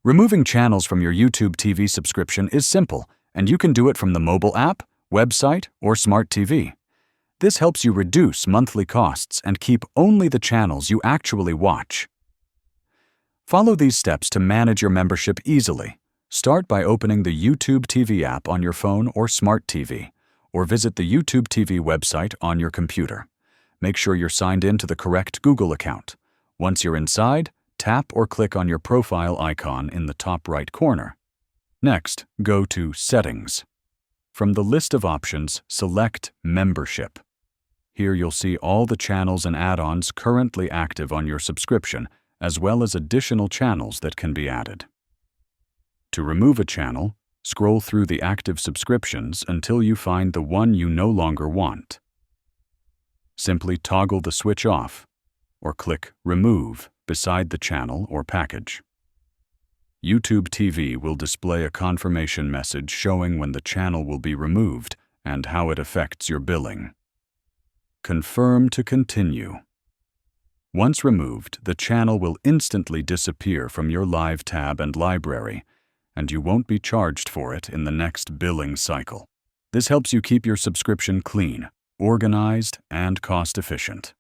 Removing channels from your YouTube TV subscription is simple, and you can do it from the mobile app, website, or smart TV. This helps you reduce monthly costs and keep only the channels you actually watch. Follow these steps to manage your membership easily. Start by opening the YouTube TV app on your phone or smart TV, or visit the YouTube TV website on your computer. Make sure you're signed in to the correct Google account. Once you're inside, tap or click on your profile icon in the top right corner. Next, go to Settings. From the list of options, select Membership. Here you'll see all the channels and add-ons currently active on your subscription, as well as additional channels that can be added. To remove a channel, scroll through the active subscriptions until you find the one you no longer want. Simply toggle the switch off, or click Remove beside the channel or package. YouTube TV will display a confirmation message showing when the channel will be removed and how it affects your billing. Confirm to continue. Once removed, the channel will instantly disappear from your Live tab and library, and you won't be charged for it in the next billing cycle. This helps you keep your subscription clean, organized, and cost-efficient.